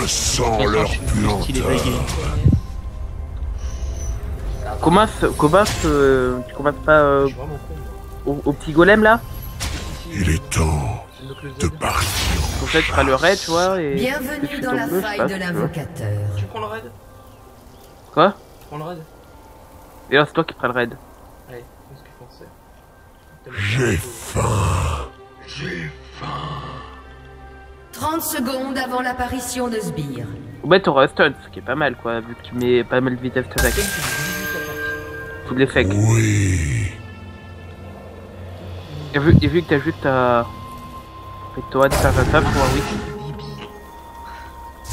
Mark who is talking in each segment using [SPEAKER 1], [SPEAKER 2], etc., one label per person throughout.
[SPEAKER 1] Je sens leur puanteur.
[SPEAKER 2] Commence, tu commences pas au petit golem là?
[SPEAKER 1] Il est temps de partir.
[SPEAKER 2] En fait, tu feras le raid, tu vois, et...
[SPEAKER 3] Bienvenue dans la faille de l'invocateur.
[SPEAKER 4] Tu prends le raid?
[SPEAKER 2] Quoi?
[SPEAKER 4] Tu prends le raid?
[SPEAKER 2] Et là, c'est toi qui prends le raid.
[SPEAKER 4] Allez, c'est ce que je pensais.
[SPEAKER 1] J'ai faim. J'ai faim.
[SPEAKER 3] 30 secondes avant l'apparition de Sbire.
[SPEAKER 2] Ouais, t'auras un stun, ce qui est pas mal, quoi, vu que tu mets pas mal de vitesse avec. Tous les fakes.
[SPEAKER 1] Oui.
[SPEAKER 2] Et vu que t'as juste à... Fais-toi de faire ça pour un oui.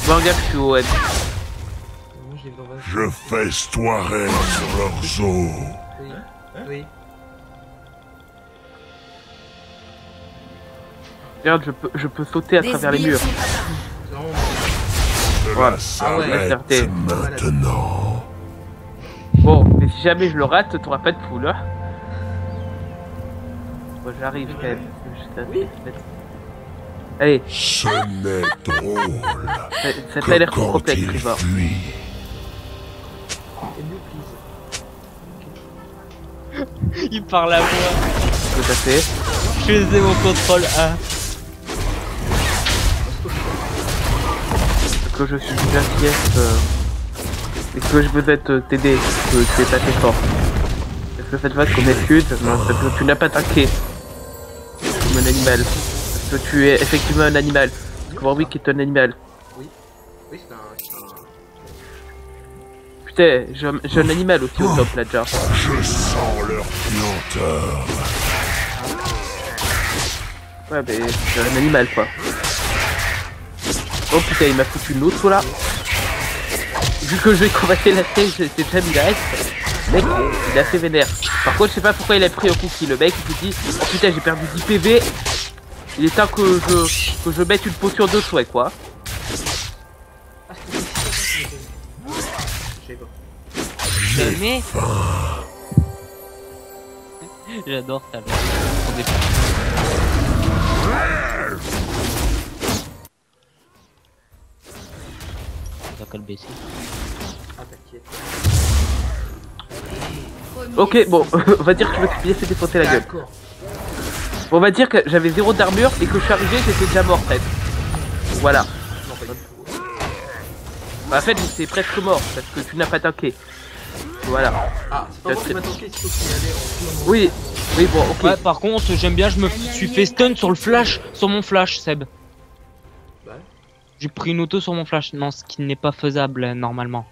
[SPEAKER 2] Bon, regarde, je suis au head.
[SPEAKER 1] Je festoierai sur leurs os.
[SPEAKER 4] Oui. Oui.
[SPEAKER 2] Regarde, je peux sauter à travers les murs.
[SPEAKER 1] Cela s'arrête
[SPEAKER 2] ouais.
[SPEAKER 1] maintenant.
[SPEAKER 2] Bon, mais si jamais je le rate, t'auras pas de poule, hein. Bon, j'arrive quand même.
[SPEAKER 4] Oui.
[SPEAKER 2] Allez.
[SPEAKER 1] Ce n'est drôle
[SPEAKER 2] Ça t'a l'air
[SPEAKER 1] que quand
[SPEAKER 2] complexe,
[SPEAKER 1] il
[SPEAKER 2] Riva.
[SPEAKER 1] fuit.
[SPEAKER 5] Il parle à moi.
[SPEAKER 2] Tout à fait.
[SPEAKER 5] Je faisais mon contrôle A.
[SPEAKER 2] Que je suis bien pièce et que je veux t'aider, que tu es pas très fort. Est-ce que cette fois comme excuse? Non, parce que tu n'as pas attaqué comme un animal. Parce que tu es effectivement un animal. Parce que Warwick est un animal.
[SPEAKER 4] Oui. Oui, c'est un...
[SPEAKER 2] Putain, j'ai un animal aussi au top là déjà.
[SPEAKER 1] Je sens leur puanteur.
[SPEAKER 2] Ouais, mais c'est un animal quoi. Oh putain, il m'a foutu une autre là. Vu que je vais combattre la tête, j'étais déjà mis la reste. Mec, il est assez vénère. Par contre, je sais pas pourquoi il a pris un cookie. Le mec, il s'est dit, oh putain, j'ai perdu 10 PV. Il est temps que je mette une potion de souhait, quoi.
[SPEAKER 5] Mais... J'adore ça. Le baisser.
[SPEAKER 4] Ah, t'inquiète.
[SPEAKER 2] Ok, bon, on va dire que je me suis bien fait défoncer la gueule. Bon, on va dire que j'avais 0 d'armure et que je suis arrivé, j'étais déjà mort, presque. Voilà. Bah, en fait, j'étais presque mort parce que tu n'as pas tanké. Voilà.
[SPEAKER 4] Ah, c'est pas moi qui m'a tanké, c'est toi qui allais en...
[SPEAKER 2] Oui, oui, bon, ok.
[SPEAKER 5] Ouais, par contre, j'aime bien, je me suis fait stun sur le flash, sur mon flash, Seb. J'ai pris une auto sur mon flash, non, ce qui n'est pas faisable normalement.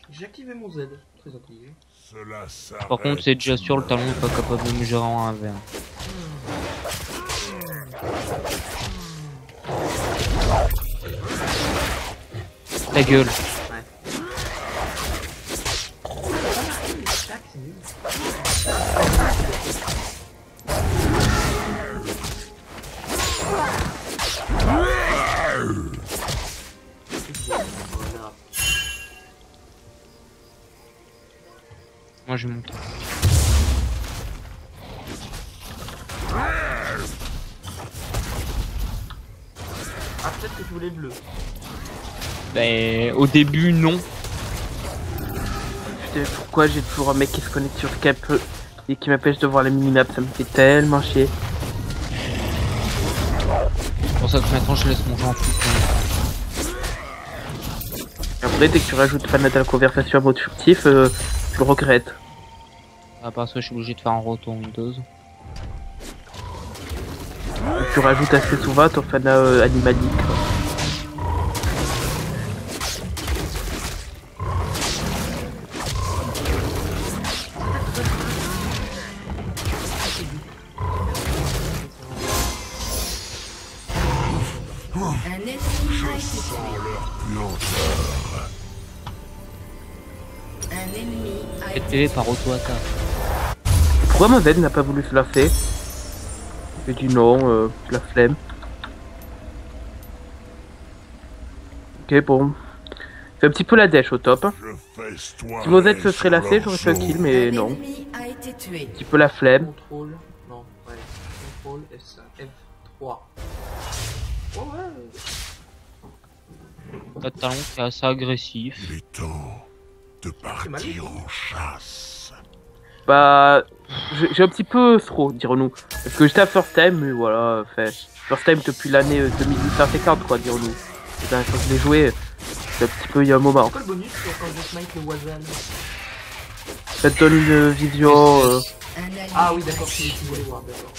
[SPEAKER 4] J'ai activé mon Z, très intelligent.
[SPEAKER 5] Par contre, c'est déjà sûr, le talon n'est pas capable de me gérer en 1v1. Ta gueule. Moi je monte.
[SPEAKER 4] Ah, peut-être que tu voulais bleu.
[SPEAKER 5] Ben, au début, non.
[SPEAKER 2] Putain, pourquoi j'ai toujours un mec qui se connecte sur Skype et qui m'empêche de voir la minimap? Ça me fait tellement chier.
[SPEAKER 5] C'est pour ça que maintenant je laisse mon jeu en foot.
[SPEAKER 2] Après, dès que tu rajoutes fan à la conversation à mode furtif, tu le regrettes.
[SPEAKER 5] À part ça, je suis obligé de faire un retour Windows.
[SPEAKER 2] Tu rajoutes assez souvent ton fan animalique.
[SPEAKER 5] PV par auto-attaque.
[SPEAKER 2] Pourquoi mon Z n'a pas voulu se lancer? J'ai dit non, la flemme. Ok, bon. C'est un petit peu la dèche au top. Si mon Z se serait lassé, j'aurais fait un kill, mais non. Un petit peu la flemme.
[SPEAKER 4] Contrôle, non, ouais, contrôle, F3. Ouah. Oh ouais.
[SPEAKER 5] T'as Talon qui est assez agressif.
[SPEAKER 1] Il est temps de partir en chasse.
[SPEAKER 2] Bah, j'ai un petit peu trop, dirons-nous. Parce que j'étais à First Time, mais voilà, fait First Time depuis l'année 2050, quoi, dirons-nous. Et ben, quand je l'ai joué, c'est un petit peu il y a un moment.
[SPEAKER 4] C'est quoi le bonus quand je smite le Wazal?
[SPEAKER 2] Ça te donne une vision,
[SPEAKER 3] Un allié
[SPEAKER 4] Ah oui, d'accord, tu voulais voir, d'accord.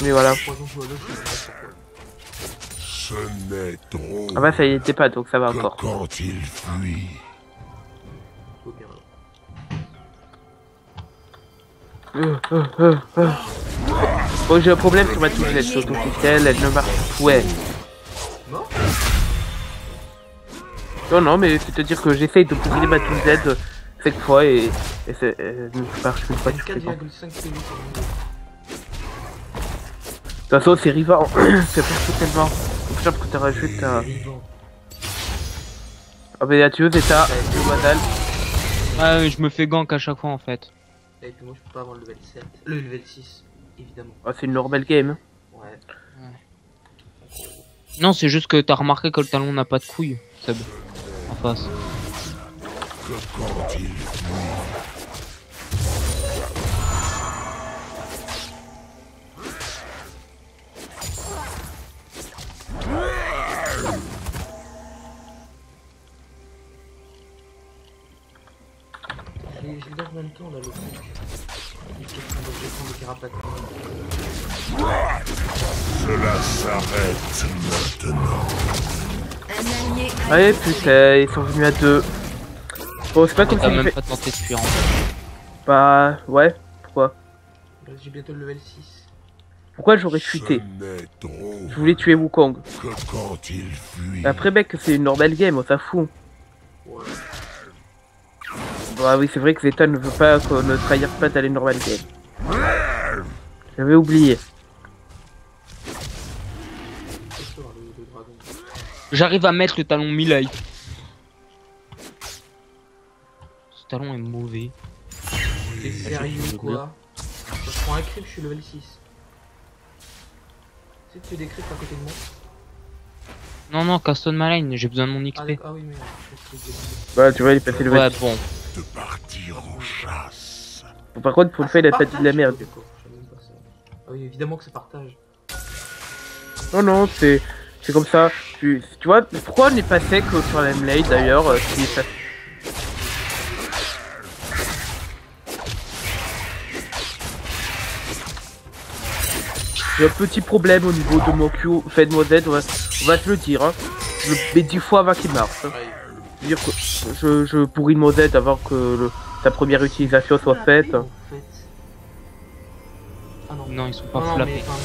[SPEAKER 2] mais voilà.
[SPEAKER 4] 3 ans joué à l'autre, je sais pas pourquoi.
[SPEAKER 1] Ce n'est drôle
[SPEAKER 2] Ah bah, ça y était pas, donc ça va
[SPEAKER 1] que
[SPEAKER 2] encore.
[SPEAKER 1] quand il fuit.
[SPEAKER 4] Faut bien.
[SPEAKER 2] Bon, j'ai un problème sur ma touche Z auto-officielle, elle ne marche pas. Ouais.
[SPEAKER 4] Mort?
[SPEAKER 2] Non, mais c'est-à-dire que j'essaye de pousser ma touche Z 5 fois et c'est, ne marche plus pas.
[SPEAKER 4] 4,5 PV sur le
[SPEAKER 2] De toute façon, c'est Riva, c'est pas totalement. Donc, ça, que tu rajoutes un.
[SPEAKER 4] vivant.
[SPEAKER 2] Ah, mais la tueuse est ça, le Wazal.
[SPEAKER 5] Ah, mais je me fais gank à chaque fois en fait.
[SPEAKER 4] Et puis moi je peux pas avoir le level 7. Le level 6, évidemment.
[SPEAKER 2] Ah, c'est une normal game.
[SPEAKER 4] Ouais.
[SPEAKER 5] Non, c'est juste que t'as remarqué que le Talon n'a pas de couilles, Seb. En face.
[SPEAKER 1] Que quand il fuit.
[SPEAKER 4] J'ai bien combien de temps là le truc? Il est question d'objection de carapace.
[SPEAKER 1] Cela s'arrête maintenant.
[SPEAKER 3] Un allié
[SPEAKER 2] Ouais, putain, ils sont venus à 2. Bon, c'est pas comme
[SPEAKER 5] T'as
[SPEAKER 2] ça.
[SPEAKER 5] même pas tenté de fuir en fait.
[SPEAKER 2] Bah, ouais, pourquoi?
[SPEAKER 4] J'ai bientôt le level 6.
[SPEAKER 2] Pourquoi j'aurais
[SPEAKER 1] Ce
[SPEAKER 2] chuté?
[SPEAKER 1] n'est drôle
[SPEAKER 2] Je voulais tuer Wukong.
[SPEAKER 1] que quand il fuit.
[SPEAKER 2] Après, mec, c'est une normal game, on s'en fout.
[SPEAKER 4] Ouais.
[SPEAKER 2] Bah oui, c'est vrai que Zeta ne veut pas qu'on ne trahisse pas d'aller normal game. J'avais oublié.
[SPEAKER 4] C'est sûr, le dragon.
[SPEAKER 5] J'arrive à mettre le Talon mi-life. Ce Talon est mauvais.
[SPEAKER 4] T'es sérieux quoi? Je prends un creep, je suis level 6. Tu sais que tu des creeps à côté de moi?
[SPEAKER 5] Non, non, Caston Maline, j'ai besoin de mon
[SPEAKER 4] Ah,
[SPEAKER 5] XP.
[SPEAKER 4] d'accord, ah oui, mais je sais que
[SPEAKER 2] Bah, tu vois, il est passé le
[SPEAKER 5] Ouais,
[SPEAKER 2] match.
[SPEAKER 5] bon.
[SPEAKER 1] De partir en chasse.
[SPEAKER 2] Bon, par contre, pour le fait, il a pas dit de la merde.
[SPEAKER 4] D'accord, je savais même pas ça. Ah oui, évidemment que c'est partage.
[SPEAKER 2] Non, non, c'est comme ça. Tu vois, pourquoi on n'est pas sec sur la M-Late d'ailleurs si ça... J'ai un petit problème au niveau de mon Q, fait de mon Z, on va se le dire. Hein. Je le mets 10 fois avant qu'il marche. Hein.
[SPEAKER 4] Ouais.
[SPEAKER 2] C'est-à-dire que je pourris mon Z avant que sa première utilisation soit faite.
[SPEAKER 4] En fait. Ah non.
[SPEAKER 5] Non, ils sont pas
[SPEAKER 4] Non,
[SPEAKER 5] flappés.
[SPEAKER 4] mais enfin,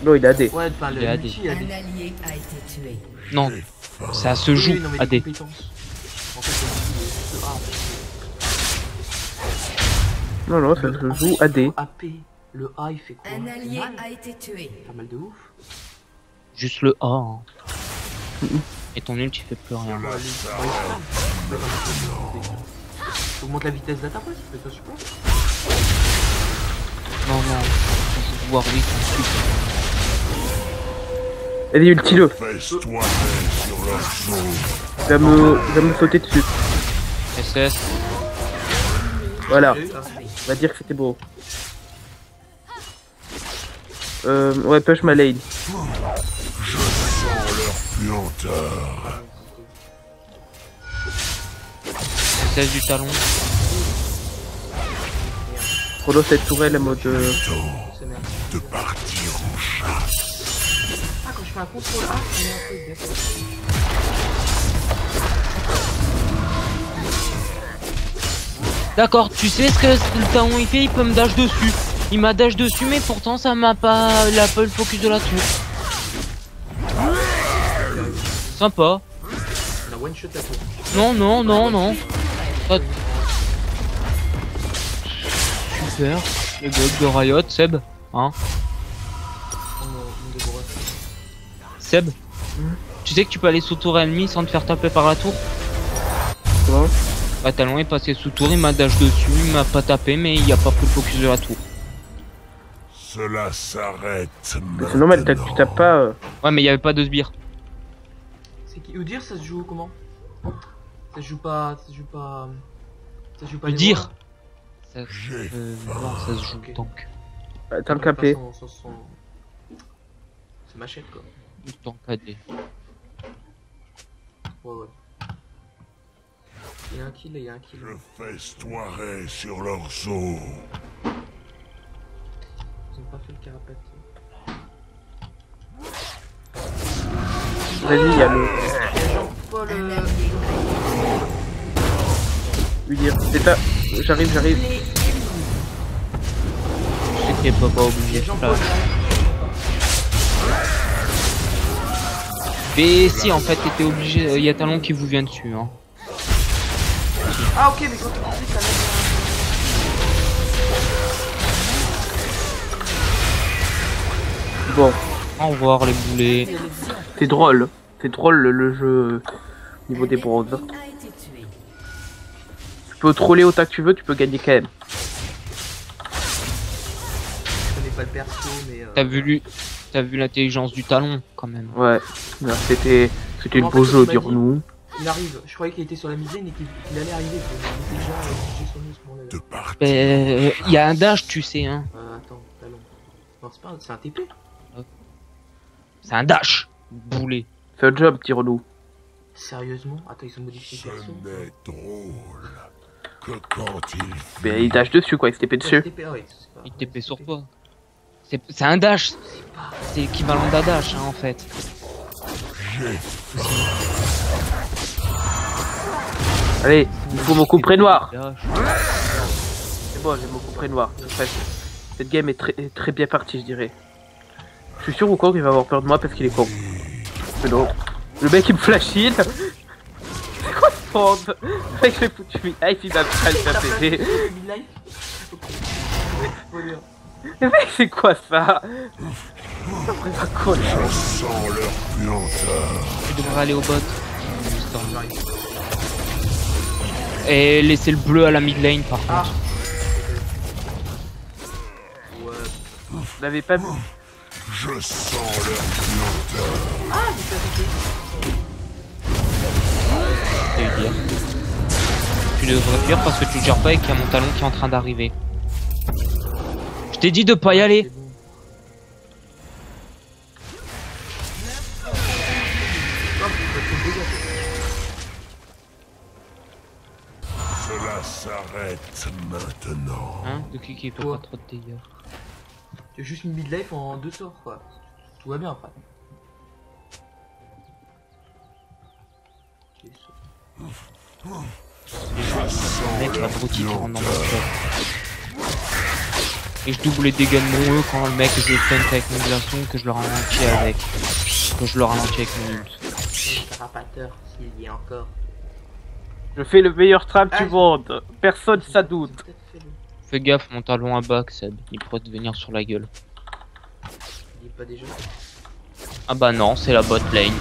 [SPEAKER 2] Non, il a AD.
[SPEAKER 4] ouais, enfin,
[SPEAKER 5] Il est
[SPEAKER 4] le
[SPEAKER 5] AD.
[SPEAKER 4] multi, il a
[SPEAKER 3] un
[SPEAKER 4] des...
[SPEAKER 3] allié a été tué.
[SPEAKER 5] Non,
[SPEAKER 1] J'ai faim.
[SPEAKER 5] ça se joue
[SPEAKER 4] Oui, non, mais
[SPEAKER 5] à
[SPEAKER 4] des
[SPEAKER 5] des.
[SPEAKER 4] compétences. En fait, le A.
[SPEAKER 2] Non, non, ça se joue AD.
[SPEAKER 4] AP. Le A, il fait quoi?
[SPEAKER 3] Un
[SPEAKER 4] Il fait
[SPEAKER 3] allié
[SPEAKER 4] mal.
[SPEAKER 3] a été tué.
[SPEAKER 4] Il fait mal de ouf.
[SPEAKER 5] Juste le A. Hein. Et ton ult, il fait plus rien.
[SPEAKER 4] Ouais, lui, bah, il se calme. Augmente la vitesse d'attaque, ouais, ça fait ça super.
[SPEAKER 5] Non, non. C'est Warwick ensuite.
[SPEAKER 2] Vas-y, ulti-le.
[SPEAKER 1] Fesse-toi sur leur zone.
[SPEAKER 2] Il va me sauter dessus.
[SPEAKER 5] SS.
[SPEAKER 2] Voilà.
[SPEAKER 4] J'ai eu, ah.
[SPEAKER 2] On va dire que c'était beau. Ouais, push ma lane.
[SPEAKER 1] Je sens leur puanteur.
[SPEAKER 5] SS du Talon.
[SPEAKER 2] Prolo cette tourelle en mode...
[SPEAKER 1] Temps
[SPEAKER 4] C'est merde.
[SPEAKER 1] de partir en chasse.
[SPEAKER 4] Ah, quand je fais un contrôle A, je mets un truc, d'accord.
[SPEAKER 5] D'accord, tu sais ce que le Talon il fait, il peut me dash dessus. Il m'a dash dessus, mais pourtant ça m'a pas... Il a pas le focus de la tour. Sympa.
[SPEAKER 4] On a one shot la tour.
[SPEAKER 5] Non, non, non, non. Pas- Super. Le bug de Riot, Seb. Hein
[SPEAKER 4] On dévorait.
[SPEAKER 5] Seb, tu sais que tu peux aller sous tour ennemi sans te faire taper par la tour?
[SPEAKER 2] Comment?
[SPEAKER 5] Bah Talon est passé sous tour, il m'a dash dessus, il m'a pas tapé, mais il a pas pris le focus de la tour.
[SPEAKER 1] Cela s'arrête
[SPEAKER 2] C'est normal, tu tapes pas.
[SPEAKER 5] Ouais, mais il y avait pas de sbire.
[SPEAKER 4] C'est qui Udir, ça se joue comment? Ça se joue pas. Ça se joue pas. Ça se joue pas.
[SPEAKER 5] Udir.
[SPEAKER 4] Les
[SPEAKER 5] Non, ça se joue
[SPEAKER 4] Ok.
[SPEAKER 5] tank.
[SPEAKER 2] T'as le capé.
[SPEAKER 4] C'est machette quoi.
[SPEAKER 5] Tank AD.
[SPEAKER 4] Ouais. Il y a un kill, il y a un kill.
[SPEAKER 1] Je festoierai sur leurs os.
[SPEAKER 4] Ils ont pas fait le carapate.
[SPEAKER 2] Vas-y, il y a le.
[SPEAKER 4] Paul,
[SPEAKER 2] Lui dire. C'est ça. J'arrive.
[SPEAKER 5] Je sais qu'il est pas obligé de
[SPEAKER 4] Jean-Paul.
[SPEAKER 5] flash. Mais si, en fait, t'étais obligé. Il y a Talon qui vous vient dessus. Hein.
[SPEAKER 4] Ah ok, mais quand tu dis ça
[SPEAKER 2] Bon,
[SPEAKER 5] Au revoir les boulets.
[SPEAKER 2] c'est drôle. C'est drôle le jeu au niveau des bronzes.
[SPEAKER 3] a été tué.
[SPEAKER 2] Tu peux troller autant que tu veux, tu peux gagner quand même.
[SPEAKER 4] je connais pas le perso, mais.
[SPEAKER 5] T'as vu l'intelligence du Talon quand même.
[SPEAKER 2] Ouais, non, c'était le
[SPEAKER 4] En
[SPEAKER 2] beau
[SPEAKER 4] fait,
[SPEAKER 2] jeu,
[SPEAKER 4] il m'a dit-
[SPEAKER 2] dirons-nous.
[SPEAKER 4] Il arrive. Je croyais qu'il était sur la midlane et qu'il allait arriver. Il était déjà j'ai son nez ce moment-là.
[SPEAKER 1] De partir
[SPEAKER 5] Il y a un dash, tu sais, hein.
[SPEAKER 4] Attends, talon. Non, c'est pas c'est un TP.
[SPEAKER 5] C'est un dash. Boulet.
[SPEAKER 2] Fais un job, dirons-nous.
[SPEAKER 4] Sérieusement? Attends, ils ont modifié
[SPEAKER 1] Ce
[SPEAKER 4] le perso.
[SPEAKER 1] n'est drôle que quand il
[SPEAKER 2] Mais il dash dessus, quoi, il se TP
[SPEAKER 4] Ouais,
[SPEAKER 2] dessus.
[SPEAKER 4] TP, ouais, c'est pas-
[SPEAKER 5] Il TP sur toi. C'est un dash. C'est l'équivalent d'un dash, hein, en fait.
[SPEAKER 2] Allez, il faut mon coup près noir.
[SPEAKER 5] Dash.
[SPEAKER 2] C'est bon, j'ai mon coup près noir. Enfin, cette game est très bien partie, je dirais. Je suis sûr ou quoi qu'il va avoir peur de moi parce qu'il est con. Mais non. Le mec il me flash heal. C'est quoi ce monde? Le mec j'ai foutu life, il m'a pas le PV.
[SPEAKER 4] Midlife. Faut dire.
[SPEAKER 2] Le mec c'est quoi ça? Ça ferait pas cool.
[SPEAKER 1] sent leur puanteur.
[SPEAKER 5] Tu devrais aller au bot. Et laisser le bleu à la mid lane par
[SPEAKER 4] Ah.
[SPEAKER 5] contre.
[SPEAKER 4] Ouais.
[SPEAKER 2] Vous l'avez pas vu?
[SPEAKER 1] Je sens leur puanteur.
[SPEAKER 5] C'est dire. Tu devrais fuir parce que tu gères pas et qu'il y a mon talon qui est en train d'arriver. Je t'ai dit de pas y aller.
[SPEAKER 4] C'est bon. Hop, faut te le dégâger.
[SPEAKER 1] Cela s'arrête maintenant.
[SPEAKER 5] Hein, de qui fait
[SPEAKER 4] Toi.
[SPEAKER 5] pas trop de dégâts.
[SPEAKER 4] Tu as juste mis midlife en 2 sorts quoi. Tout va bien après. Ok,
[SPEAKER 5] Le mec abruti qui rentre dans mon shop. Et je double les dégâts de mon E quand le mec je feinte avec mon glaçon que je le ralentis avec. Que je le ralentis avec mon ult.
[SPEAKER 4] Carapateur, s'il y a encore.
[SPEAKER 2] Je fais le meilleur trap
[SPEAKER 4] Ah.
[SPEAKER 2] du monde. Personne ça doute.
[SPEAKER 4] Peut-être fait-le.
[SPEAKER 5] Fais gaffe, mon talon à back, Seb. Il pourrait te venir sur la gueule.
[SPEAKER 4] Il est pas déjà.
[SPEAKER 5] Ah bah non, c'est la bot lane.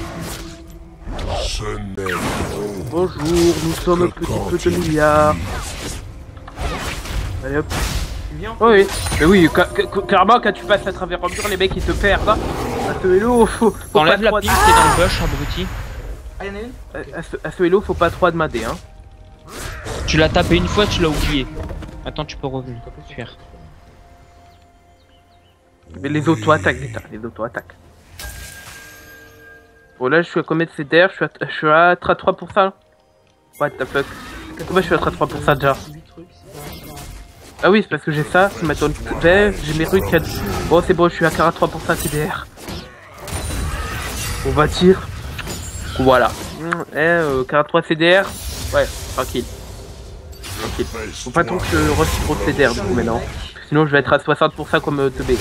[SPEAKER 1] Ce n'est drôle.
[SPEAKER 2] Bonjour, nous sommes un petit peu de milliards. Allez hop.
[SPEAKER 4] Tu viens?
[SPEAKER 2] Oh oui, mais oui, clairement quand tu passes à travers un mur, les mecs ils te perdent. À ce hello, faut pas
[SPEAKER 5] T'enlèves la
[SPEAKER 2] trop
[SPEAKER 5] pile qui est dans le bush, abruti.
[SPEAKER 4] Ah, y'en a une?
[SPEAKER 2] à ce hello, faut pas trop demander, hein.
[SPEAKER 5] Tu l'as tapé une fois, tu l'as oublié. Attends, tu peux revenir. Fuir.
[SPEAKER 2] Mais les auto-attaques, putain, les auto-attaques. Bon là, je suis à combien de CDR? Je suis à 3%. What the fuck? Pourquoi je suis à 3% déjà?
[SPEAKER 4] 8 trucs, c'est pas.
[SPEAKER 2] Ah oui, c'est parce que j'ai ça, ça m'attend 20, j'ai mes rues qui a... Bon, c'est bon, je suis à 43% CDR. On va dire... Voilà. 43 CDR. Ouais, tranquille. Tranquille. Faut pas trop que je rush trop de CDR du coup maintenant. Sinon je vais être à 60% comme Teubé.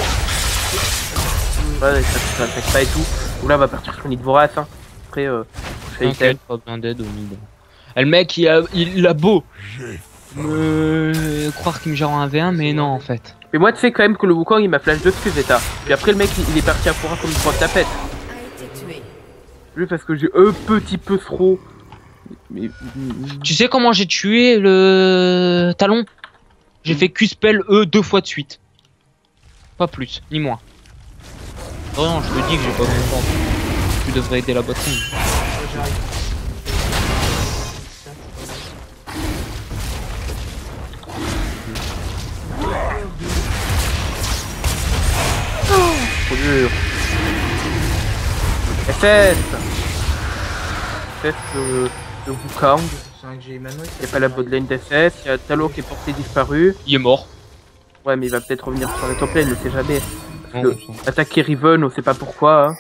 [SPEAKER 2] Ouais, ça attaque pas et tout. Ou là on va partir sur une nid vorace. Hein. Après, je fais item.
[SPEAKER 5] T'inquiète, pas besoin d'aide au mid. Et le mec, il a beau croire qu'il me gère en 1v1, mais non en fait.
[SPEAKER 2] Mais moi tu sais quand même que le Wukong il m'a flash dessus Zeta. Puis après le mec il est parti à courant comme une grosse tapette.
[SPEAKER 3] A été tué.
[SPEAKER 2] Juste parce que j'ai un petit peu trop. Mais...
[SPEAKER 5] Tu sais comment j'ai tué le talon? J'ai fait Q-spell E 2 fois de suite. Pas plus, ni moins. Vraiment, je te dis que j'ai pas besoin de temps. Tu devrais aider la boîte rouge.
[SPEAKER 4] J'arrive.
[SPEAKER 2] Trop dur. FS de Wukong.
[SPEAKER 4] C'est vrai que j'ai maintenant.
[SPEAKER 2] Il n'y a pas la botlane d'FS, il y a Talo qui est porté disparu.
[SPEAKER 5] Il est mort.
[SPEAKER 2] Ouais, mais il va peut-être revenir sur la top lane, on sait jamais.
[SPEAKER 5] Non,
[SPEAKER 2] Le- Attaquer Riven, on sait pas pourquoi. Hein.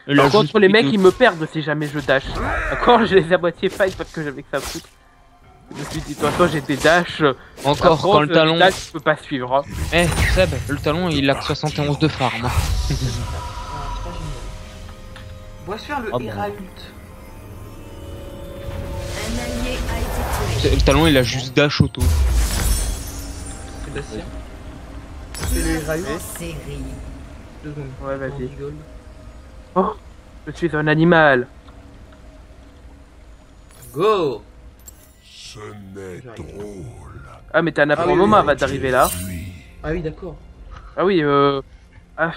[SPEAKER 5] il a
[SPEAKER 2] Par contre,
[SPEAKER 5] juste
[SPEAKER 2] les
[SPEAKER 5] pris
[SPEAKER 2] mecs,
[SPEAKER 5] tout.
[SPEAKER 2] ils me perdent si jamais je dash. D'accord, je les ai à moitié fight parce que j'avais que ça à foutre. Je me suis dit, toi, j'ai des dash.
[SPEAKER 5] Encore quand le talon.
[SPEAKER 2] Les dash, je peux pas suivre. Hein.
[SPEAKER 5] Eh, Seb, le talon il a que 71 de farm.
[SPEAKER 4] Ah, c'est pas génial. On va se faire le
[SPEAKER 5] Ah bon.
[SPEAKER 4] Hera ult.
[SPEAKER 3] Un allié a été tué.
[SPEAKER 5] Le talon il a juste dash auto.
[SPEAKER 4] Sébastien. C'est le Hera ult.
[SPEAKER 3] En série.
[SPEAKER 4] 2 secondes.
[SPEAKER 2] Ouais, vas-y.
[SPEAKER 4] Andy Gold.
[SPEAKER 2] Oh, je suis un animal.
[SPEAKER 4] Go.
[SPEAKER 1] Ce n'est drôle.
[SPEAKER 2] Ah, mais t'as un
[SPEAKER 4] oui,
[SPEAKER 2] Aphronoma
[SPEAKER 4] oui,
[SPEAKER 2] va d'arriver là.
[SPEAKER 1] Puis,
[SPEAKER 4] Ah oui, d'accord.
[SPEAKER 2] Ah oui, ah,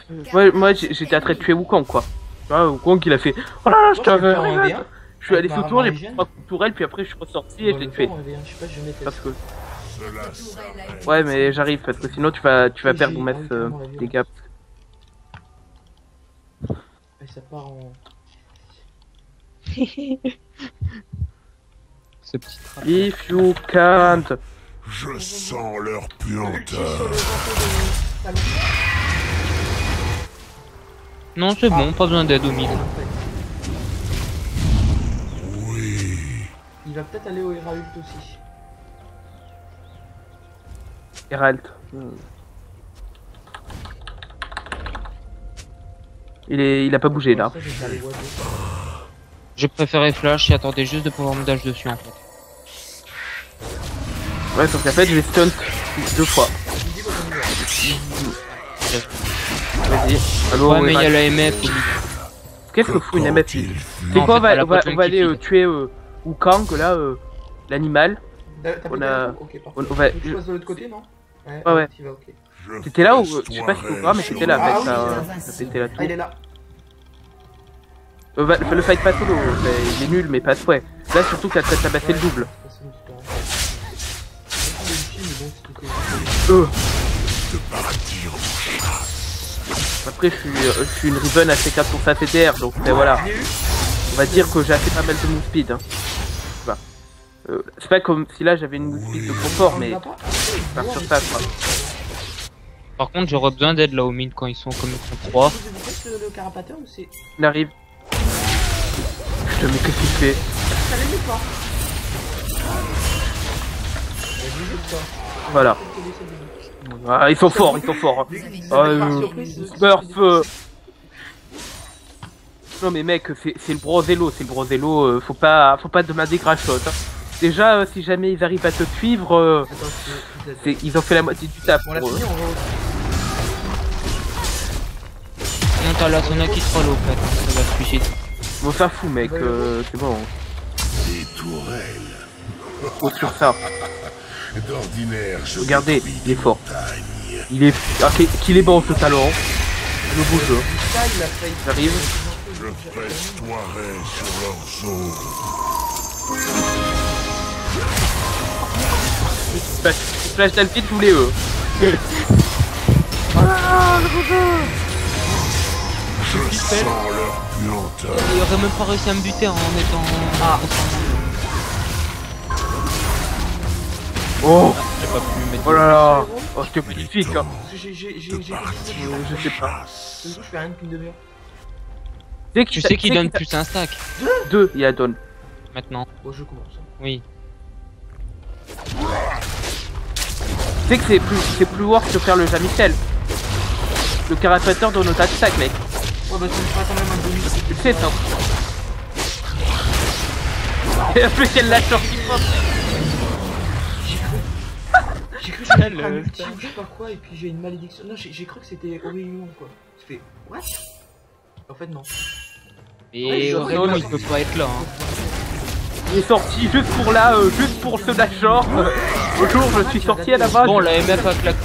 [SPEAKER 2] moi j'étais à train de tuer Wukong quoi. Tu vois, Wukong il a fait. Oh là là, je t'avais. Je suis allé sous tour, j'ai pris 3 coups de tourelle, puis après je suis ressorti et je l'ai tué.
[SPEAKER 4] Je sais pas, je vais mettre
[SPEAKER 2] Parce que.
[SPEAKER 1] cela s'arrête.
[SPEAKER 2] Ouais, mais j'arrive parce que sinon tu vas perdre ton masse dégâts.
[SPEAKER 4] Et ça part en.
[SPEAKER 5] Ce petit trap.
[SPEAKER 2] If you can't.
[SPEAKER 1] Je sens leur
[SPEAKER 4] Ulti sur le
[SPEAKER 1] puanteur.
[SPEAKER 4] ventre de Talon.
[SPEAKER 5] Non, c'est bon, pas besoin d'aide au mid.
[SPEAKER 1] Oui.
[SPEAKER 4] Il va peut-être aller au Hera ult aussi.
[SPEAKER 2] Herald. Il a pas bougé là.
[SPEAKER 4] Ça, je vais faire les Wado.
[SPEAKER 5] J'ai préféré flash et attendais juste de pouvoir me dash dessus en fait.
[SPEAKER 2] Ouais, sauf qu'en fait je vais stunt 2 fois.
[SPEAKER 4] Tu me dis quand on y va.
[SPEAKER 2] Vas-y. Allô,
[SPEAKER 5] Ouais, mais il y a
[SPEAKER 2] Herald.
[SPEAKER 5] la MF au mid.
[SPEAKER 2] Qu'est-ce que fout une MF?
[SPEAKER 1] Quand-il
[SPEAKER 2] C'est
[SPEAKER 1] fut
[SPEAKER 5] Non,
[SPEAKER 2] quoi,
[SPEAKER 5] en fait,
[SPEAKER 2] on va
[SPEAKER 5] la
[SPEAKER 2] aller
[SPEAKER 5] bottom qui
[SPEAKER 2] tuer Wukong là, l'animal.
[SPEAKER 4] T'as
[SPEAKER 2] On
[SPEAKER 4] pété
[SPEAKER 2] a-
[SPEAKER 4] le coup. Ok, parfait.
[SPEAKER 2] on va-
[SPEAKER 4] Faut que je passe de l'autre côté, non?
[SPEAKER 2] Ouais.
[SPEAKER 4] Tu vas, ok.
[SPEAKER 1] je
[SPEAKER 2] C'était là où, je sais
[SPEAKER 1] festoierai
[SPEAKER 2] pas si tu vois, mais c'était là,
[SPEAKER 4] Ah
[SPEAKER 2] mec,
[SPEAKER 4] oui,
[SPEAKER 2] ça pétait la
[SPEAKER 4] Ah,
[SPEAKER 2] tour.
[SPEAKER 4] il est là.
[SPEAKER 2] Le fight pas solo, il est nul, mais pas ouais. Là, surtout que t'as tabassé le double.
[SPEAKER 1] de partir en chasse.
[SPEAKER 2] Après, je suis une Riven à C4 pour sa CTR, donc ben, voilà. On va dire que j'ai assez pas mal de move speed. Hein. Voilà. C'est pas comme si là j'avais une move speed de confort, mais pas sur ça quoi.
[SPEAKER 5] Par contre, j'aurais besoin d'aide là au mid quand ils sont comme ils sont 3.
[SPEAKER 4] Vous faites le carapateur ou c'est.
[SPEAKER 2] Il arrive. Putain, mais qu'est-ce qu'il fait?
[SPEAKER 4] Ça l'est pas. Vas-y, juste ça.
[SPEAKER 2] Voilà. Ah, ils sont forts, ils sont forts. Ah, Smurf. Non mais mec, c'est le Brosello, faut pas demander grand-chose. Hein. Déjà, si jamais ils arrivent à te suivre,
[SPEAKER 4] Attends,
[SPEAKER 2] ils ont fait la moitié du taf.
[SPEAKER 4] on l'a
[SPEAKER 2] pour eux.
[SPEAKER 4] fini, on va.
[SPEAKER 5] Non, t'as la Sona qui troll au fait, hein, ça va se suicide.
[SPEAKER 2] On s'en fout mec, c'est bon.
[SPEAKER 1] Des tourelles.
[SPEAKER 2] Faut sur ça.
[SPEAKER 1] D'ordinaire, je
[SPEAKER 2] Regardez,
[SPEAKER 1] détruis
[SPEAKER 2] il est
[SPEAKER 1] des
[SPEAKER 2] fort.
[SPEAKER 1] montagnes.
[SPEAKER 2] Il est... Ah, qu'il est bon ce talent. Le beau jeu.
[SPEAKER 4] Ça, il a failli.
[SPEAKER 2] J'arrive.
[SPEAKER 1] Je festoierai sur leurs os.
[SPEAKER 2] Flash d'Alpine tous les eux.
[SPEAKER 1] Je sens leur puanteur.
[SPEAKER 5] Il aurait même pas réussi à me buter en étant.
[SPEAKER 2] Ah. Oh,
[SPEAKER 5] J'ai pas pu mettre.
[SPEAKER 2] oh là là. Oh, c'était magnifique. Hein.
[SPEAKER 4] J'ai.
[SPEAKER 2] Je sais pas.
[SPEAKER 4] Je fais rien depuis une demi-heure.
[SPEAKER 5] Tu sais qu'il donne plus un stack
[SPEAKER 2] 2, il a donne.
[SPEAKER 5] maintenant.
[SPEAKER 4] Bon, je commence.
[SPEAKER 5] Oui.
[SPEAKER 2] Tu sais que c'est plus worth de faire le Jean-Michel. Le carapateur donne notre attaque mec.
[SPEAKER 4] Ouais, bah, tu me feras quand même un demi.
[SPEAKER 2] Tu le sais ça. Et en plus elle l'a sorti propre.
[SPEAKER 4] J'ai cru que c'était un ultime, je sais pas quoi, et puis j'ai une malédiction. Non, j'ai cru que c'était Orion quoi. Tu fais what? En fait, non.
[SPEAKER 5] Et
[SPEAKER 4] j'aurais
[SPEAKER 5] Orion
[SPEAKER 4] pas
[SPEAKER 5] il peut pas être là. Hein.
[SPEAKER 2] Il est sorti juste pour là, juste pour ce dashor. Bonjour, je suis sorti à la base.
[SPEAKER 5] Bon, la MF a claqué.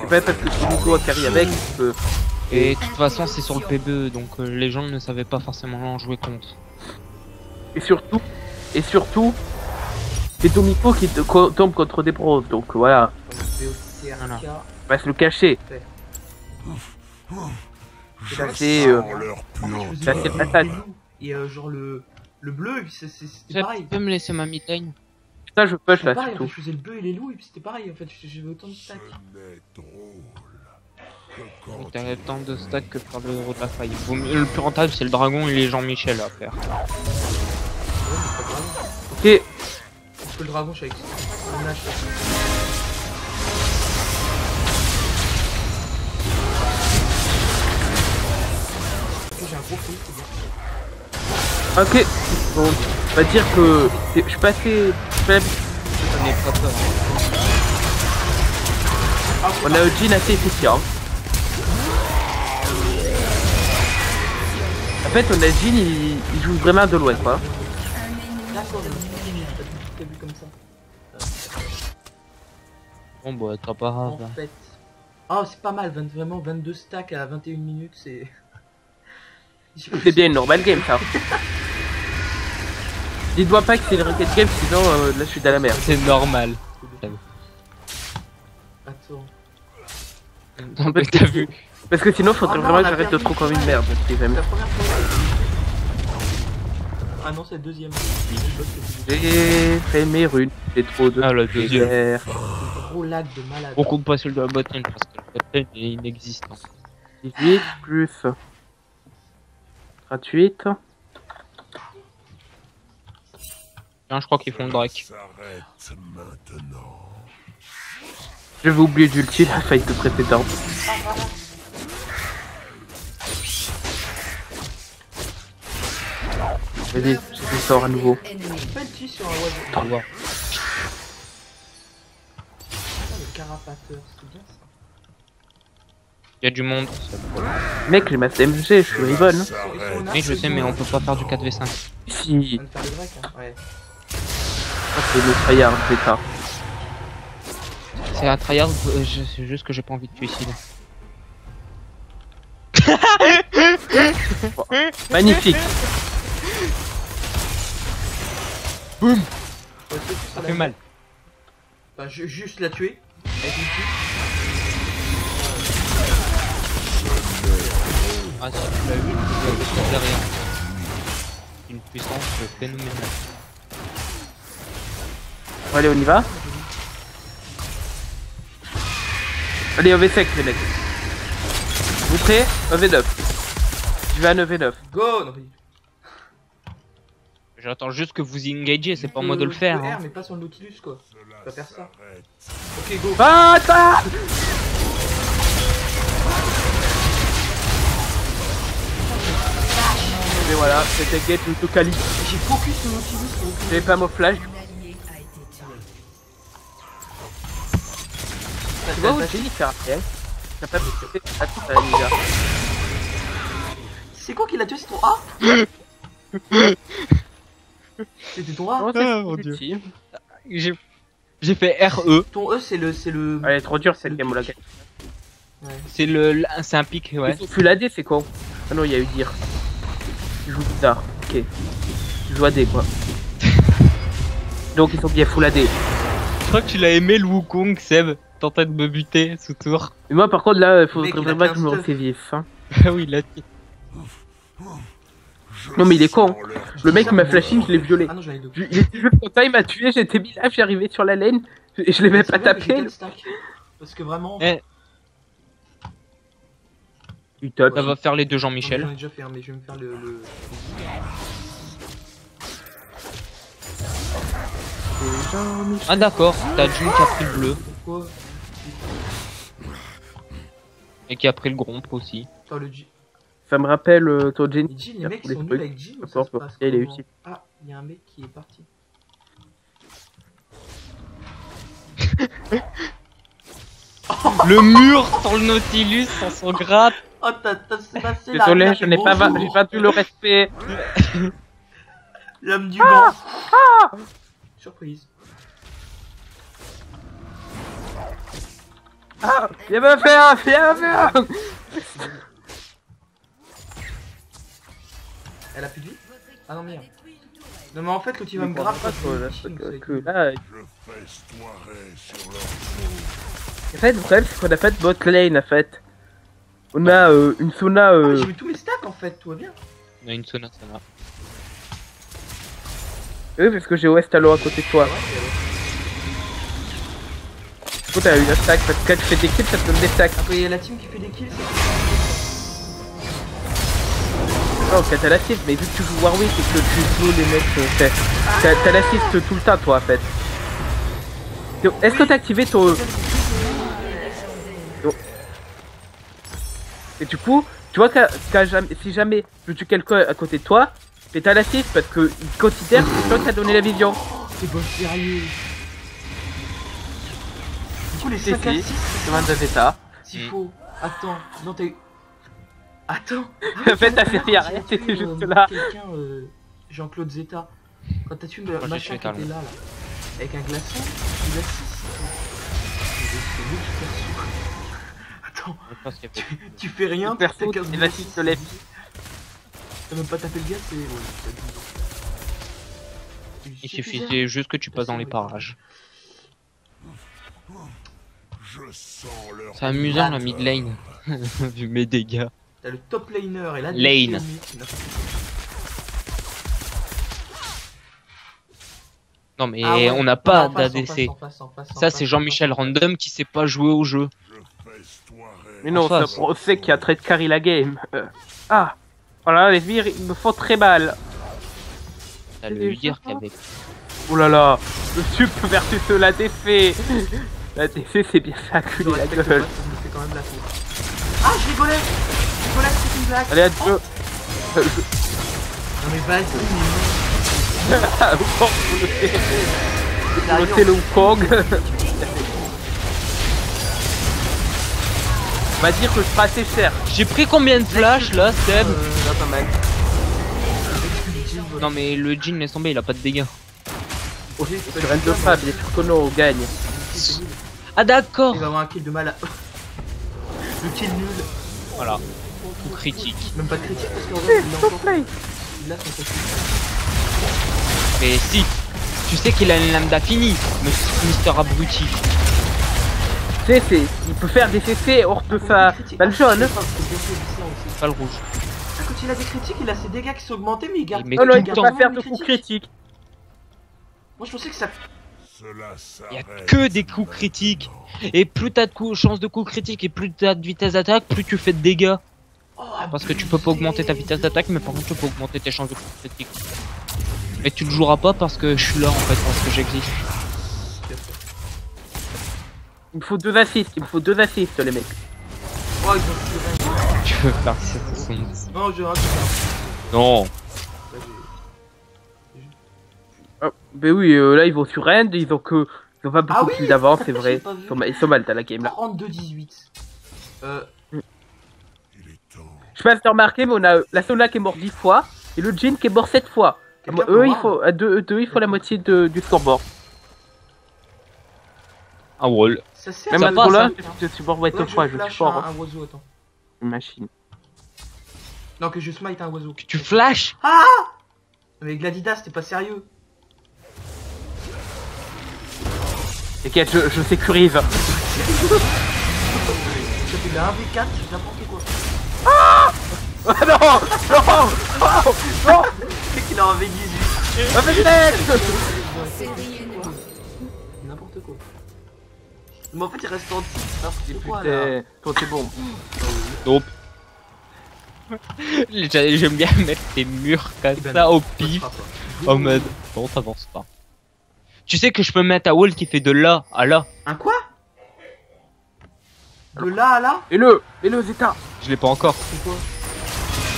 [SPEAKER 2] c'est pas parce que tu joues à carry avec, tu peux...
[SPEAKER 5] Et de toute façon, c'est sur le PBE, donc les gens ne savaient pas forcément en jouer contre.
[SPEAKER 2] Et surtout, c'est Tomiko qui tombe contre des pros, donc voilà,
[SPEAKER 5] Voilà.
[SPEAKER 2] on va se le cacher. Ça c'est...
[SPEAKER 1] leur puant.
[SPEAKER 2] Ça, c'est patate.
[SPEAKER 4] Et genre le bleu, c'était
[SPEAKER 5] Tu
[SPEAKER 4] pareil.
[SPEAKER 5] peux me laisser ma mid-lane?
[SPEAKER 2] Ça je push
[SPEAKER 4] C'était
[SPEAKER 2] là
[SPEAKER 4] pareil, en fait,
[SPEAKER 2] surtout.
[SPEAKER 4] je faisais le bleu et les loups et puis c'était pareil en fait, j'avais autant de stacks.
[SPEAKER 1] Mais drôle. Que
[SPEAKER 5] Donc
[SPEAKER 1] quand
[SPEAKER 5] t'as tant de stacks que faire le héros de la faille. Le plus rentable, c'est le dragon et les Jean-Michel à faire.
[SPEAKER 4] Ouais, mais pas grave.
[SPEAKER 2] Ok,
[SPEAKER 4] Parce que le dragon, je suis avec on lâche. Ok, j'ai un gros coup, c'est bien.
[SPEAKER 2] ok, bon, on va dire que je suis passé...
[SPEAKER 5] Ça n'est pas peur.
[SPEAKER 2] On a un jean assez efficient. En fait, on a jean, il joue vraiment de loin quoi.
[SPEAKER 4] D'accord, t'as vu comme ça.
[SPEAKER 5] Bon bah, t'as pas grave.
[SPEAKER 4] En fait. Oh, c'est pas mal, vraiment 22 stacks à 21 minutes, c'est.
[SPEAKER 2] C'est bien une normal game ça. Dis-moi pas que c'est une rocket game, sinon là je suis dans la merde.
[SPEAKER 5] C'est normal.
[SPEAKER 4] Attends.
[SPEAKER 5] Non, mais t'as vu.
[SPEAKER 2] Parce que sinon faudrait
[SPEAKER 4] Oh non,
[SPEAKER 2] vraiment
[SPEAKER 4] on
[SPEAKER 2] que
[SPEAKER 4] a
[SPEAKER 2] j'arrête de
[SPEAKER 4] perdu.
[SPEAKER 2] trop comme une merde. Si
[SPEAKER 4] C'est
[SPEAKER 2] jamais.
[SPEAKER 4] la première fois. Ah non, c'est la deuxième.
[SPEAKER 2] J'ai fait mes runes, j'ai trop de
[SPEAKER 5] Ah, le deuxième.
[SPEAKER 2] guerre.
[SPEAKER 4] Gros lag de malade.
[SPEAKER 5] On compte pas sur le botlane parce que le botlane est inexistant.
[SPEAKER 2] 18 plus 38.
[SPEAKER 5] Tiens, je crois qu'ils font le Drake.
[SPEAKER 1] s'arrête maintenant.
[SPEAKER 2] Je vais oublier d'ulti la fight précédente. Vas-y, j'ai fait sort à nouveau.
[SPEAKER 4] Pas le tir sur un oiseau.
[SPEAKER 5] Au revoir.
[SPEAKER 4] Ah, le carapateur, c'est bien ça.
[SPEAKER 5] Il y a du monde.
[SPEAKER 2] Mec, j'ai ma CMG, je suis Ribbon.
[SPEAKER 1] S'arrête.
[SPEAKER 5] Oui, je sais, mais on peut pas faire du 4v5.
[SPEAKER 2] Si,
[SPEAKER 4] On va faire le break, hein. Ouais.
[SPEAKER 2] c'est le tryhard, c'est ça.
[SPEAKER 5] C'est à tryhard, c'est juste que j'ai pas envie de suicide.
[SPEAKER 2] Magnifique.
[SPEAKER 4] Ouais,
[SPEAKER 5] Ça fait mal.
[SPEAKER 4] Bah, juste la tuer. Avec une petite.
[SPEAKER 5] Ah, si tu l'as vu, il y a derrière. Une puissance phénoménale.
[SPEAKER 2] Bon, allez, on y va. Allez, OV5 les mecs. Vous prêts? OV9. Je vais à 9v9.
[SPEAKER 4] Go! Non,
[SPEAKER 5] J'attends juste que vous y engagez, c'est pas à moi de le faire.
[SPEAKER 4] R,
[SPEAKER 5] Hein.
[SPEAKER 4] mais pas sur le Nautilus quoi.
[SPEAKER 1] Cela
[SPEAKER 4] pas faire ça.
[SPEAKER 1] s'arrête.
[SPEAKER 4] Ok, go!
[SPEAKER 2] Bâtard! Et voilà, c'était Gate tout quali.
[SPEAKER 4] J'ai focus le Nautilus pour aucune-
[SPEAKER 2] J'avais pas mon flash. Tu vois où j'ai dit faire après? T'as pas fait à tout à déjà.
[SPEAKER 4] C'est quoi qui l'a tué? C'est ton A? C'était ton A?
[SPEAKER 2] Non,
[SPEAKER 5] Ah, mon
[SPEAKER 2] c'est
[SPEAKER 5] Dieu.
[SPEAKER 2] petit.
[SPEAKER 5] J'ai fait RE.
[SPEAKER 4] Ton E c'est le.
[SPEAKER 2] Ouais, trop dur cette game, on l'a gagné.
[SPEAKER 4] Ouais.
[SPEAKER 5] C'est un pic, ouais.
[SPEAKER 2] Ils ont full AD, c'est con. Ah non, il y a eu dire. Ils jouent bizarre. Ok. Ils jouent AD quoi. Donc ils sont bien full AD.
[SPEAKER 5] Je crois que tu l'as aimé le Wukong, Seb. Tentais de me buter sous tour.
[SPEAKER 2] Mais moi par contre là, il faudrait
[SPEAKER 4] Mec, il a
[SPEAKER 2] vraiment que je me
[SPEAKER 4] 15
[SPEAKER 2] refais vif. Hein.
[SPEAKER 5] Ah oui, il a tué.
[SPEAKER 2] Non, mais il est con.
[SPEAKER 1] Sens leur
[SPEAKER 2] Le mec m'a flashé, je l'ai violé.
[SPEAKER 4] Ah non, j'en ai deux.
[SPEAKER 2] Il était juste content, il m'a tué, j'étais mis là, je suis arrivé sur la lane et je l'ai même pas
[SPEAKER 4] C'est bien que j'ai
[SPEAKER 2] tapé.
[SPEAKER 4] quatre stacks. Parce que vraiment.
[SPEAKER 5] Eh,
[SPEAKER 2] Putain,
[SPEAKER 5] ça va faire les deux
[SPEAKER 4] J'en
[SPEAKER 5] Jean-Michel.
[SPEAKER 4] ai déjà fait un, mais je vais me faire le...
[SPEAKER 5] Ah d'accord, t'as June qui a pris le bleu.
[SPEAKER 4] Pourquoi?
[SPEAKER 5] Et qui a pris le gromp aussi.
[SPEAKER 4] Attends, le G.
[SPEAKER 2] ça me rappelle ton Jenny.
[SPEAKER 4] Les Jeans, les mecs
[SPEAKER 2] tous les
[SPEAKER 4] sont nuls
[SPEAKER 2] trucs.
[SPEAKER 4] avec Jean ou ça
[SPEAKER 2] D'accord,
[SPEAKER 4] se passe
[SPEAKER 2] il est
[SPEAKER 4] comment?
[SPEAKER 2] utile.
[SPEAKER 4] Ah, il y a un mec qui est parti.
[SPEAKER 5] Le mur sur le Nautilus, sans son gratte.
[SPEAKER 4] Oh, t'as passé la...
[SPEAKER 2] Désolé,
[SPEAKER 4] la-
[SPEAKER 2] je n'ai pas,
[SPEAKER 4] bonjour.
[SPEAKER 2] j'ai pas dû le respect.
[SPEAKER 4] L'homme du banc. Surprise.
[SPEAKER 2] Ah, viens me faire, viens me faire.
[SPEAKER 4] Elle a plus de vie? Ah non, merde. Non, mais en fait, l'autre il va me grave
[SPEAKER 2] pas
[SPEAKER 4] parce
[SPEAKER 2] trop, là, que là.
[SPEAKER 1] Je festoierai sur leur
[SPEAKER 2] En fait, le problème c'est qu'on a fait bot lane en fait. On a une sauna.
[SPEAKER 4] Ah, mais j'ai mis tous mes stacks en fait, tout va bien.
[SPEAKER 5] On a une sauna, ça va.
[SPEAKER 2] Oui, parce que j'ai Westalo à côté de toi. Du coup, t'as une stack parce que quand tu fais des kills, ça te donne des stacks.
[SPEAKER 4] Après, il y a la team qui fait des kills, c'est
[SPEAKER 2] Non, quand t'as l'assist, mais vu que tu joues Warwick et que tu slow les mecs, t'as l'assist tout le temps, toi en fait. Est-ce que t'as activé ton. Et du coup, tu vois si jamais tu tues quelqu'un à côté de toi, mais t'as l'assist parce qu'il considère que c'est toi qui as donné la vision.
[SPEAKER 4] C'est bon, sérieux. Du coup, les
[SPEAKER 2] Si,
[SPEAKER 4] 5
[SPEAKER 2] si,
[SPEAKER 4] assists,
[SPEAKER 2] c'est 22 Zeta.
[SPEAKER 4] s'il faut. Attends, non, t'as eu. Attends.
[SPEAKER 2] En fait, t'as fait rien, t'étais juste là.
[SPEAKER 4] Quelqu'un, Jean-Claude Zeta, quand t'as tué le
[SPEAKER 5] j'ai
[SPEAKER 4] machin
[SPEAKER 5] tué
[SPEAKER 4] qui était là, avec un glaçon, il assiste. Attends,
[SPEAKER 5] Je pense qu'il y a pas de-
[SPEAKER 4] tu fais rien,
[SPEAKER 2] Perso,
[SPEAKER 4] t'as 15
[SPEAKER 2] c'est l'assist de la vie.
[SPEAKER 4] T'as même pas tapé le gars, c'est.
[SPEAKER 5] Il suffisait juste que tu passes dans les parages.
[SPEAKER 1] Je sens leur
[SPEAKER 5] C'est amusant la mid lane, vu mes dégâts.
[SPEAKER 4] T'as le top laner et là.
[SPEAKER 5] Lane. Non mais
[SPEAKER 4] Ah ouais.
[SPEAKER 5] on n'a
[SPEAKER 4] Non,
[SPEAKER 5] pas
[SPEAKER 4] en face,
[SPEAKER 5] d'ADC.
[SPEAKER 4] en face, en face, en
[SPEAKER 5] Ça
[SPEAKER 4] face,
[SPEAKER 5] c'est
[SPEAKER 4] en
[SPEAKER 5] Jean-Michel
[SPEAKER 4] face, en face.
[SPEAKER 5] Random qui sait pas jouer au jeu.
[SPEAKER 1] je festoierai.
[SPEAKER 2] Mais non,
[SPEAKER 5] En face.
[SPEAKER 2] on sait qu'il y a très de carry la game. Ah, voilà, les sbires, ils me font très mal.
[SPEAKER 5] T'as le dire qu'avec.
[SPEAKER 2] Oh là là, le sup versus l'ADC. L'ADC, c'est bien ça,
[SPEAKER 4] Je
[SPEAKER 2] culé la
[SPEAKER 4] respecte
[SPEAKER 2] gueule.
[SPEAKER 4] pas, ça me fait quand même la faute. Ah, je rigolais. Je rigolais, c'est une blague.
[SPEAKER 2] Allez, à
[SPEAKER 4] Oh.
[SPEAKER 2] deux.
[SPEAKER 4] Non mais vas-y.
[SPEAKER 2] C'est le Wukong. On va dire que je serai assez cher.
[SPEAKER 5] J'ai pris combien de flash là, Seb?
[SPEAKER 2] Là, pas mal.
[SPEAKER 5] Non mais le Jin laisse tomber, il a pas de dégâts.
[SPEAKER 2] Sur N2 Fab, bien sûr que non, on gagne.
[SPEAKER 5] Ah d'accord.
[SPEAKER 4] Il va avoir un kill de malade. Le kill nul.
[SPEAKER 5] Voilà. Tout critique.
[SPEAKER 4] Même pas de critique parce qu'en vrai, il a encore.
[SPEAKER 2] Play.
[SPEAKER 4] Il a son petit.
[SPEAKER 5] Mais si, tu sais qu'il a une lambda finie, Mister Abruti.
[SPEAKER 2] Tu sais, il peut faire des CC hors de sa balle jaune.
[SPEAKER 5] Pas le rouge.
[SPEAKER 4] Ah, quand il a des critiques, il a ses dégâts qui sont augmentés, mais il garde.
[SPEAKER 5] Mais
[SPEAKER 2] Oh non,
[SPEAKER 5] tout
[SPEAKER 2] il
[SPEAKER 5] le
[SPEAKER 2] peut
[SPEAKER 5] temps.
[SPEAKER 2] pas faire de
[SPEAKER 4] les
[SPEAKER 2] coups
[SPEAKER 4] critiques.
[SPEAKER 2] critiques.
[SPEAKER 4] Moi je pensais que ça.
[SPEAKER 1] Cela
[SPEAKER 5] Il y a
[SPEAKER 1] s'arrête.
[SPEAKER 5] que des coups critiques. Et plus t'as de chance de coups critiques et plus t'as de vitesse d'attaque, plus tu fais de dégâts.
[SPEAKER 4] Oh,
[SPEAKER 5] Parce que tu peux pas augmenter ta vitesse d'attaque, mais par contre tu peux augmenter tes chances de coups critiques. Mais tu le joueras pas parce que je suis là en fait, parce que j'existe.
[SPEAKER 2] Il me faut 2 assists, les mecs.
[SPEAKER 4] Oh, ils ont tué rien.
[SPEAKER 5] Tu veux faire 770.
[SPEAKER 4] Non, je rate ça.
[SPEAKER 5] Non.
[SPEAKER 2] Oh, ben oui, là ils vont sur End, ils ont pas beaucoup
[SPEAKER 4] Ah oui,
[SPEAKER 2] plus d'avance, c'est
[SPEAKER 4] j'ai
[SPEAKER 2] vrai.
[SPEAKER 4] pas vu.
[SPEAKER 2] Ils sont mal dans la game là.
[SPEAKER 4] 32-18.
[SPEAKER 1] Il est temps.
[SPEAKER 2] Je sais pas si t'as remarqué, mais on a la Sona qui est mort 10 fois et le Jin qui est mort 7 fois.
[SPEAKER 4] Quelqu'un
[SPEAKER 2] Eux,
[SPEAKER 4] peut
[SPEAKER 2] il
[SPEAKER 4] voir
[SPEAKER 2] faut, à deux, il faut la moitié du scoreboard.
[SPEAKER 5] Un wall.
[SPEAKER 4] Ça sert
[SPEAKER 2] Même
[SPEAKER 5] Ça
[SPEAKER 2] à ce
[SPEAKER 5] passe,
[SPEAKER 2] moment-là,
[SPEAKER 5] hein.
[SPEAKER 2] je support White
[SPEAKER 4] Ouais,
[SPEAKER 2] of 3, je
[SPEAKER 4] flash
[SPEAKER 2] support
[SPEAKER 4] un oiseau, attends.
[SPEAKER 2] une machine.
[SPEAKER 4] Non, que je smite un oiseau.
[SPEAKER 5] Tu flash?
[SPEAKER 4] Ah! Mais Gladidas, t'es pas sérieux.
[SPEAKER 2] T'inquiète, je sécurise.
[SPEAKER 4] Ça fait de la 1v4, n'importe quoi.
[SPEAKER 2] Ah non, non, non, non.
[SPEAKER 4] C'est qu'il a un V18.
[SPEAKER 2] Avec l'aide.
[SPEAKER 4] N'importe quoi. Mais en fait, il reste en dessous. N'importe quoi là.
[SPEAKER 2] Putain, toi t'es bon.
[SPEAKER 5] Nope. J'aime bien mettre tes murs comme
[SPEAKER 4] Eh ben
[SPEAKER 5] ça
[SPEAKER 4] non,
[SPEAKER 5] au
[SPEAKER 4] ça se
[SPEAKER 5] pif.
[SPEAKER 4] fera pas.
[SPEAKER 5] En mode, bon, t'avances pas. Tu sais que je peux mettre un wall qui fait de là à là.
[SPEAKER 4] Un quoi? De là à là?
[SPEAKER 2] Et le Zeta.
[SPEAKER 5] Je l'ai pas encore.
[SPEAKER 4] C'est quoi?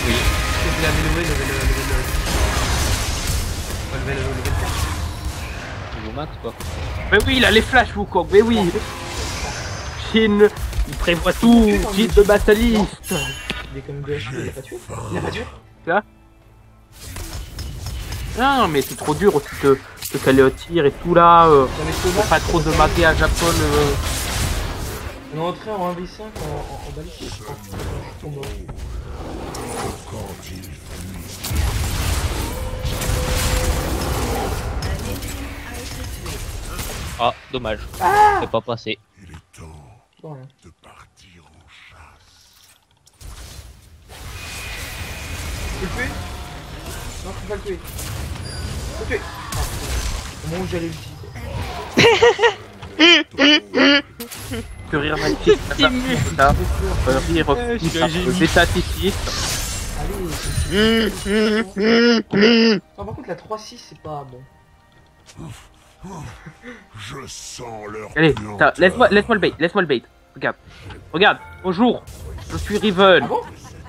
[SPEAKER 5] Oui.
[SPEAKER 4] Je l'ai amélioré, level 4.
[SPEAKER 5] Niveau max, quoi.
[SPEAKER 2] Mais oui, il a les flashs, Wukong, mais oui. Shin, il prévoit tout. Shin de battaliste.
[SPEAKER 4] Il est comme de HP, il l'a pas tué? Il l'a pas tué?
[SPEAKER 2] Non, mais c'est trop dur aussi de caler au tir et tout là.
[SPEAKER 4] J'avais sauvé.
[SPEAKER 2] Faut pas trop de maté à Japon.
[SPEAKER 4] On est entré en 1v5 en balise. Oh, mort.
[SPEAKER 1] Quand il fuit,
[SPEAKER 5] Ah, dommage. C'est pas passé.
[SPEAKER 1] il est temps
[SPEAKER 4] Bon, rien.
[SPEAKER 1] de partir en chasse.
[SPEAKER 4] Tu peux le tuer? Non, tu peux pas le tuer. Tu peux le tuer. Ah, au moment où j'allais l'utiliser.
[SPEAKER 2] Que rire magnifique. Ça. Rire détatifiste.
[SPEAKER 4] Allez, non, par contre, la 3-6, c'est pas bon.
[SPEAKER 1] Je sens leur
[SPEAKER 2] Allez,
[SPEAKER 1] puanteur.
[SPEAKER 2] laisse-moi le bait. Regarde, bonjour. Je suis Riven.
[SPEAKER 4] Ah bon?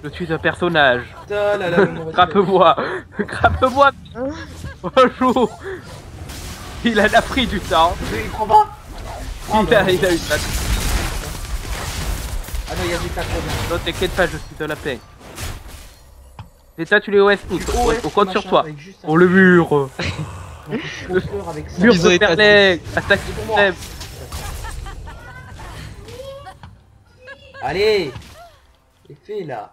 [SPEAKER 2] Je suis un personnage.
[SPEAKER 4] Ta la la, non,
[SPEAKER 2] Grappe-moi. Grappe-moi. Bonjour. Il en a pris du temps.
[SPEAKER 4] il prend pas?
[SPEAKER 2] Il a eu ça.
[SPEAKER 4] Ah non, il y a des tas trop bien.
[SPEAKER 2] Non, t'inquiète pas, je suis de la paix. Et ça, tu les OS tous. On compte sur toi. Oh, le mur.
[SPEAKER 4] Avec ça.
[SPEAKER 2] Mur
[SPEAKER 5] Ils ont
[SPEAKER 2] de
[SPEAKER 5] été
[SPEAKER 2] perlec. Attaque
[SPEAKER 4] C'est pour moi.
[SPEAKER 2] système.
[SPEAKER 4] Allez, c'est fait là.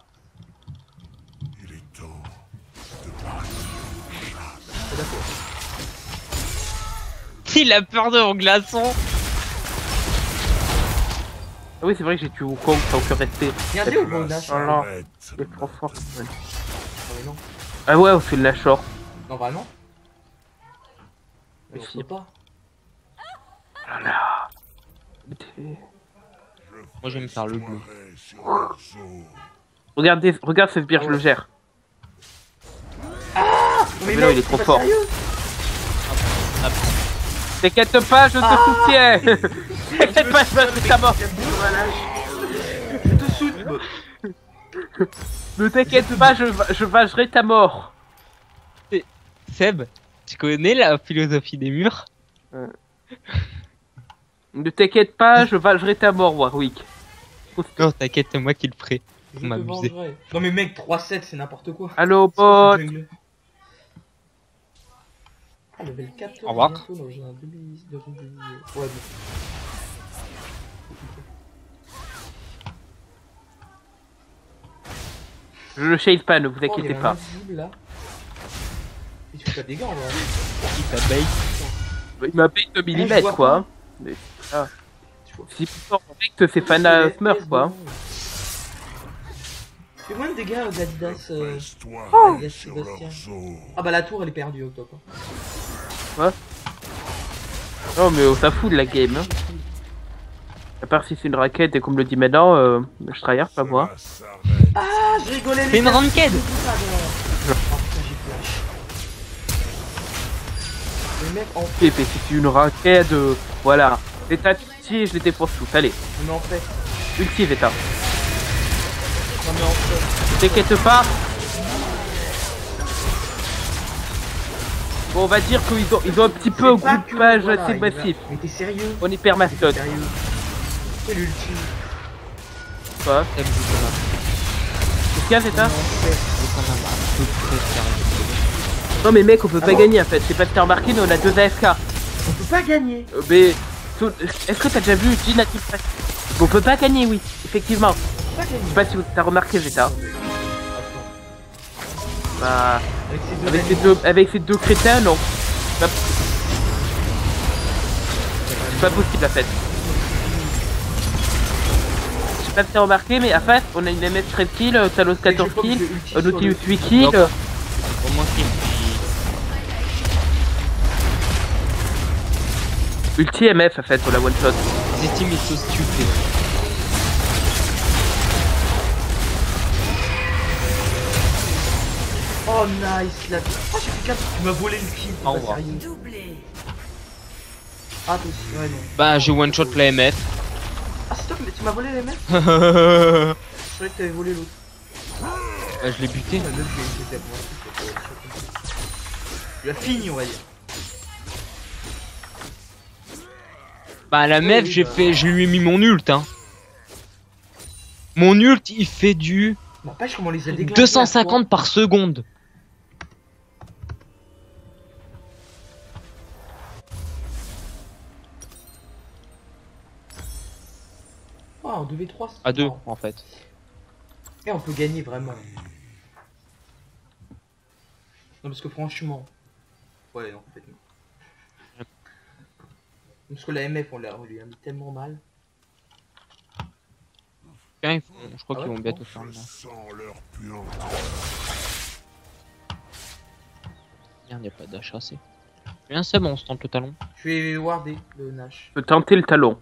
[SPEAKER 1] Il est temps de partir.
[SPEAKER 4] C'est d'accord.
[SPEAKER 5] Il a peur de mon glaçon.
[SPEAKER 2] Ah oui, c'est vrai que j'ai tué Wukong sans aucun respect.
[SPEAKER 4] Viens ou bon Nash?
[SPEAKER 2] Oh là.
[SPEAKER 1] Bête.
[SPEAKER 2] Il est trop fort.
[SPEAKER 4] Ah mais non.
[SPEAKER 2] Ah ouais, on fait le lâcheur.
[SPEAKER 4] Non, vraiment?
[SPEAKER 2] Mais
[SPEAKER 4] Mais on
[SPEAKER 2] si.
[SPEAKER 4] peut pas.
[SPEAKER 2] Oh là là. Mais t'es-
[SPEAKER 5] Moi j'aime faire le bleu.
[SPEAKER 1] Soirée sur leurs os.
[SPEAKER 2] Regarde ce sbire, je le gère.
[SPEAKER 4] Mais
[SPEAKER 2] non, il est trop
[SPEAKER 4] pas
[SPEAKER 2] fort.
[SPEAKER 4] sérieux?
[SPEAKER 2] T'inquiète pas, je te soutiens. T'inquiète pas, je vais ta mort.
[SPEAKER 4] Je te soutiens.
[SPEAKER 2] Ne t'inquiète pas, je vagerai ta mort.
[SPEAKER 5] Seb, tu connais la philosophie des murs?
[SPEAKER 2] Ne t'inquiète pas, je vagerai ta mort, Warwick.
[SPEAKER 5] Non, t'inquiète, c'est moi qui le ferai.
[SPEAKER 4] Je
[SPEAKER 5] On
[SPEAKER 4] te
[SPEAKER 5] m'a abusé.
[SPEAKER 4] vengerai. Non mais mec, 3-7 c'est n'importe quoi.
[SPEAKER 2] Allô,
[SPEAKER 4] C'est
[SPEAKER 2] bot.
[SPEAKER 4] jungle. Ah, level 14.
[SPEAKER 5] Au revoir.
[SPEAKER 4] Bientôt, non, j'ai un ouais, bon.
[SPEAKER 2] Je le shade pas, ne vous
[SPEAKER 4] Oh, il y
[SPEAKER 2] inquiétez
[SPEAKER 4] a un
[SPEAKER 2] pas.
[SPEAKER 4] invisible, là. Il se fait pas des gars en vrai.
[SPEAKER 5] Il t'abeille.
[SPEAKER 2] Il m'a payé 2
[SPEAKER 4] je vois
[SPEAKER 2] mm, quoi.
[SPEAKER 4] pas.
[SPEAKER 2] Mais, ah.
[SPEAKER 4] Tu vois.
[SPEAKER 2] Si plus fort que c'est Fana Smurf, quoi.
[SPEAKER 4] Fais moins de dégâts d'Adidas.
[SPEAKER 1] Baisse-toi
[SPEAKER 4] Adidas
[SPEAKER 1] sur
[SPEAKER 4] Sébastien.
[SPEAKER 1] leurs os.
[SPEAKER 4] Ah bah la tour elle est perdue, Octope.
[SPEAKER 2] Non, mais on s'en fout de la game. Hein. À part si c'est une raquette et qu'on me le dit maintenant, je tryhard, pas moi.
[SPEAKER 1] Cela s'arrête.
[SPEAKER 4] Ah, je rigolais.
[SPEAKER 5] C'est une ranked.
[SPEAKER 4] Oh putain, j'ai flash. Le mec en fait.
[SPEAKER 2] Et puis si c'est une raquette, voilà. L'état ulti, je l'étais pour tous. Allez,
[SPEAKER 4] Non mais en fait.
[SPEAKER 2] ulti, Veta.
[SPEAKER 4] Non mais en fait.
[SPEAKER 2] T'inquiète pas. Bon, on va dire qu'ils ont un petit peu un
[SPEAKER 4] C'est pas que-
[SPEAKER 2] groupage
[SPEAKER 4] voilà,
[SPEAKER 2] assez
[SPEAKER 4] il va-
[SPEAKER 2] massif.
[SPEAKER 4] Mais t'es sérieux?
[SPEAKER 2] On est hyper mascotte.
[SPEAKER 4] Sérieux. C'est l'ultime.
[SPEAKER 2] Quoi
[SPEAKER 5] Seb, je t'en ai
[SPEAKER 2] Qu'est-ce qu'il y a, Veta
[SPEAKER 4] En fait.
[SPEAKER 5] un peu près sérieux.
[SPEAKER 2] Non, mais mec, on peut
[SPEAKER 4] Ah
[SPEAKER 2] pas
[SPEAKER 4] bon
[SPEAKER 2] gagner en fait. Je sais pas si t'as remarqué, mais on a 2 AFK.
[SPEAKER 4] On peut pas gagner.
[SPEAKER 2] Mais. Est-ce que t'as déjà vu Jin Native Pass? On peut pas gagner, oui, effectivement.
[SPEAKER 4] On peut pas gagner.
[SPEAKER 2] Je sais pas si t'as remarqué, Veta.
[SPEAKER 4] Attends.
[SPEAKER 2] Bah.
[SPEAKER 4] Avec ces deux
[SPEAKER 2] Avec ces deux crétins, non. C'est pas possible, en fait. Je sais pas si t'as remarqué, mais à face, on a une MS 13 kills, Talos 14 kills, un Nautilus 8 kills.
[SPEAKER 5] Donc, Pour moi, c'est
[SPEAKER 2] Ulti MF, en fait, pour la one shot.
[SPEAKER 5] This team is so stupid.
[SPEAKER 4] Oh nice là. Oh j'ai fait 4. Tu m'as volé le kill.
[SPEAKER 5] Au
[SPEAKER 4] Pas
[SPEAKER 5] revoir.
[SPEAKER 4] sérieux.
[SPEAKER 3] Doublé.
[SPEAKER 4] Ah toi aussi. Ouais non.
[SPEAKER 5] Bah, j'ai one shot la MF.
[SPEAKER 4] Ah c'est toi mais tu m'as volé les mecs.
[SPEAKER 5] Bah,
[SPEAKER 4] Je croyais que t'avais volé l'autre.
[SPEAKER 5] je l'ai buté.
[SPEAKER 4] La meuf j'ai été moi. Tu l'as fini on va dire.
[SPEAKER 5] Bah, la meuf,
[SPEAKER 4] oui,
[SPEAKER 5] j'ai
[SPEAKER 4] bah.
[SPEAKER 5] fait, je lui ai mis mon ult, hein. Mon ult, il fait du
[SPEAKER 4] N'empêche comment on les a déglacés.
[SPEAKER 5] 250 par seconde.
[SPEAKER 4] Oh, en 2v3, c'est
[SPEAKER 5] À 2
[SPEAKER 4] marrant.
[SPEAKER 5] en fait.
[SPEAKER 4] Et on peut gagner vraiment. Non, parce que franchement. Ouais, non, complètement. Parce que la MF, on lui a mis tellement mal.
[SPEAKER 5] Tiens, je crois
[SPEAKER 4] Ah
[SPEAKER 5] qu'ils
[SPEAKER 4] ouais,
[SPEAKER 5] vont bientôt
[SPEAKER 1] Je
[SPEAKER 5] faire le
[SPEAKER 1] sens leur puanteur.
[SPEAKER 5] Merde, y a pas d'HAC. Bien, c'est bon, on se tente le talon.
[SPEAKER 4] Je vais warder le Nash.
[SPEAKER 2] Je peux tenter le talon.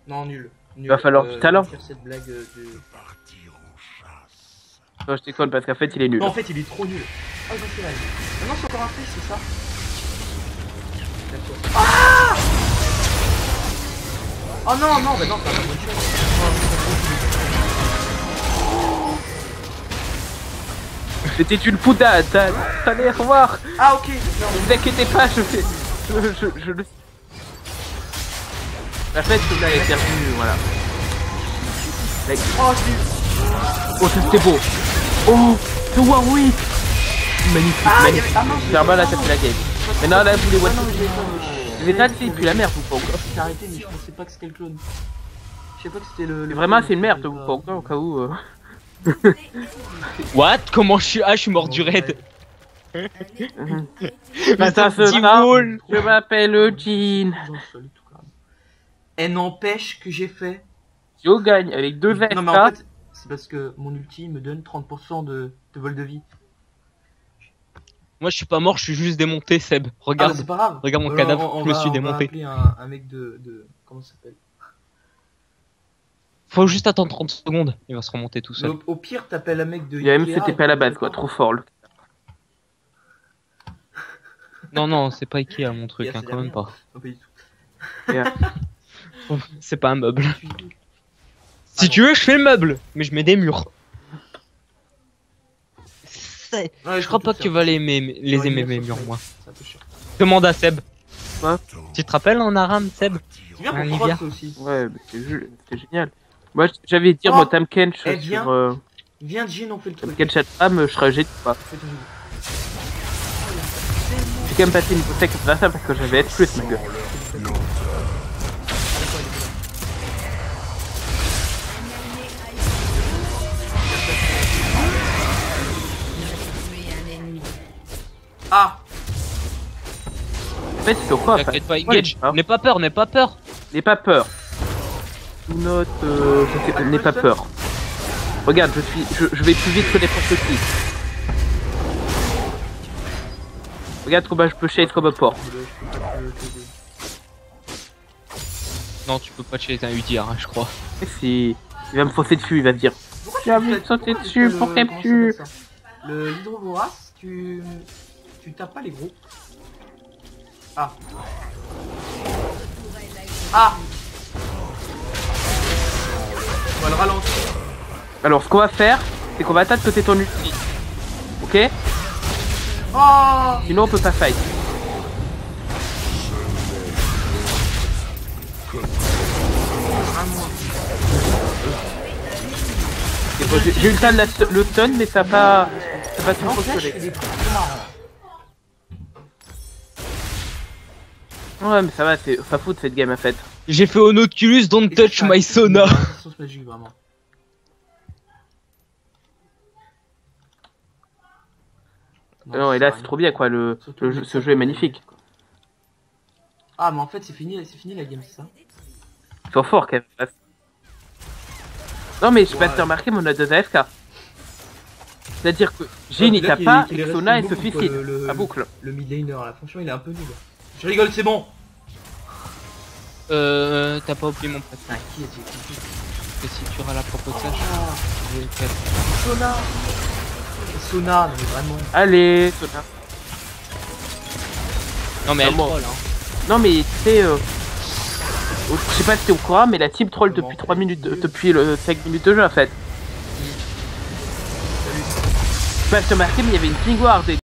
[SPEAKER 4] Non, nul. Nul.
[SPEAKER 2] Va falloir du talent.
[SPEAKER 4] Faire cette blague de...
[SPEAKER 1] Partir en chasse.
[SPEAKER 2] Non, je déconne parce qu'en fait il est nul.
[SPEAKER 4] Non, en fait, il est trop nul. Ah, il va faire aller. Ah non, c'est encore un face, c'est ça. D'accord. Ah oh non, non, bah non, c'est pas une bonne chose.
[SPEAKER 2] C'était une poudade. Allez, au revoir.
[SPEAKER 4] Ah, ok.
[SPEAKER 2] Ne vous inquiétez pas, je le... La fête que vous avez perdu, voilà. Mec.
[SPEAKER 4] Oh, je l'ai eu.
[SPEAKER 2] Oh, c'était beau. Oh, le Warwick. Magnifique, magnifique.
[SPEAKER 4] Ah non,
[SPEAKER 2] Verbal a tapé la game. Mais non, là, vous les
[SPEAKER 4] Ah
[SPEAKER 2] voyez.
[SPEAKER 4] non, mais je l'ai pas.
[SPEAKER 2] Les états, c'est plus la merde, vous pas encore.
[SPEAKER 4] J'ai arrêté, mais je pensais pas que c'était le clone. Je sais pas que c'était le...
[SPEAKER 2] Vraiment,
[SPEAKER 4] clone,
[SPEAKER 2] c'est une merde,
[SPEAKER 4] je
[SPEAKER 2] vous
[SPEAKER 4] sais
[SPEAKER 2] pas encore, au cas où.
[SPEAKER 5] What? Comment je suis. Ah, je suis mort du raid.
[SPEAKER 2] Putain, ce drame. Je m'appelle Jean.
[SPEAKER 4] Elle n'empêche que j'ai fait...
[SPEAKER 2] Yo gagne avec 2 vestes.
[SPEAKER 4] Non mais en fait, c'est parce que mon ulti me donne 30% de vol de vie.
[SPEAKER 5] Moi, je suis pas mort, je suis juste démonté, Seb.
[SPEAKER 4] Ah,
[SPEAKER 5] Regarde.
[SPEAKER 4] bah, c'est pas grave.
[SPEAKER 5] Regarde mon cadavre, je me suis
[SPEAKER 4] On
[SPEAKER 5] démonté.
[SPEAKER 4] va appeler un mec de... Comment ça s'appelle?
[SPEAKER 5] Faut juste attendre 30 secondes, il va se remonter tout seul.
[SPEAKER 4] Au pire, t'appelles un mec de...
[SPEAKER 2] Il y a même
[SPEAKER 4] Ikea,
[SPEAKER 2] c'était pas à la base, quoi. Trop fort, le...
[SPEAKER 5] Non, non, c'est pas Ikea mon truc,
[SPEAKER 4] Ikea,
[SPEAKER 5] hein,
[SPEAKER 4] c'est
[SPEAKER 5] quand
[SPEAKER 4] la
[SPEAKER 5] même
[SPEAKER 4] merde.
[SPEAKER 5] pas.
[SPEAKER 4] Non, pas du tout.
[SPEAKER 5] C'est pas un meuble.
[SPEAKER 4] Ah
[SPEAKER 5] Si
[SPEAKER 4] non.
[SPEAKER 5] tu veux, je fais le meuble, mais je mets des murs.
[SPEAKER 4] Ouais,
[SPEAKER 5] Je crois pas que tu vas les aimer mes murs, moi. Demande à Seb.
[SPEAKER 2] Quoi?
[SPEAKER 5] Tu te rappelles en Aram, Seb?
[SPEAKER 4] C'est bien
[SPEAKER 5] Un
[SPEAKER 4] pour
[SPEAKER 5] Nivea.
[SPEAKER 4] Cross aussi.
[SPEAKER 2] Ouais, mais c'est génial. Moi, j'avais dire,
[SPEAKER 4] Oh,
[SPEAKER 2] moi, Tam Kench
[SPEAKER 4] elle vient.
[SPEAKER 2] sur...
[SPEAKER 4] Viens de Jean, on fait le
[SPEAKER 2] Tam
[SPEAKER 4] truc.
[SPEAKER 2] Kench Atram, je serais jeté pas.
[SPEAKER 4] Fais ton jeu.
[SPEAKER 2] J'ai quand même passé une bouteille comme ça parce que j'avais être plus, ma gueule.
[SPEAKER 4] Ah.
[SPEAKER 2] En fait, c'est quoi?
[SPEAKER 5] T'inquiète pas,
[SPEAKER 2] Ouais,
[SPEAKER 5] engage.
[SPEAKER 2] hein.
[SPEAKER 5] N'aie pas peur, n'aie pas peur.
[SPEAKER 2] N'aie pas peur. Tout note, je sais pas, n'aie pas peur. Regarde, je vais plus vite que n'importe qui. Regarde comment je peux shade comme un porc.
[SPEAKER 5] Non, tu peux pas chez un Udyr, hein, je crois.
[SPEAKER 2] Et si, il va me foncer dessus, il va se dire. J'ai envie de sauter dessus, pour qu'elle me tue.
[SPEAKER 4] Le l'hydrovorace, tu tapes pas les gros. Ah. Ah. On va le ralentir.
[SPEAKER 2] Alors, ce qu'on va faire, c'est qu'on va attendre que t'aies ton ulti. Ok?
[SPEAKER 4] Oh.
[SPEAKER 2] Sinon, on peut pas fight. Et bon, j'ai eu le temps de le stun, mais ça a pas tout
[SPEAKER 4] En fait, je fais
[SPEAKER 2] fonctionné.
[SPEAKER 4] des trucs marrants.
[SPEAKER 2] Ouais, mais ça va, c'est pas fou de cette game en fait.
[SPEAKER 5] J'ai fait Onoculus, don't touch my sauna.
[SPEAKER 4] Sauce magique, vraiment.
[SPEAKER 2] Non, et là, c'est trop bien quoi, ce jeu est magnifique.
[SPEAKER 4] Ah, mais en fait, c'est fini la game, c'est ça?
[SPEAKER 2] Ils sont forts quand même. Non, mais je sais pas si t'as remarqué, mais on a 2 AFK. C'est-à-dire que Jin il tape pas, et Sona il se suicide. À boucle.
[SPEAKER 4] Le mid laner là, franchement, il est un peu nul. Je rigole, c'est bon.
[SPEAKER 5] T'as pas oublié mon préféré.
[SPEAKER 4] Ah, qui est-ce
[SPEAKER 5] Et si tu auras la propos de ça, je vais le faire.
[SPEAKER 4] Sona. Sona, non mais vraiment.
[SPEAKER 2] Allez, Sona.
[SPEAKER 5] Non mais elle
[SPEAKER 2] Comment
[SPEAKER 5] troll, hein.
[SPEAKER 2] Non, mais tu sais, je sais pas si t'es au courant, mais la team troll depuis 3 minutes, depuis le 5 minutes de jeu en fait. Je sais pas si t'as remarqué, mais il y avait une ping ward.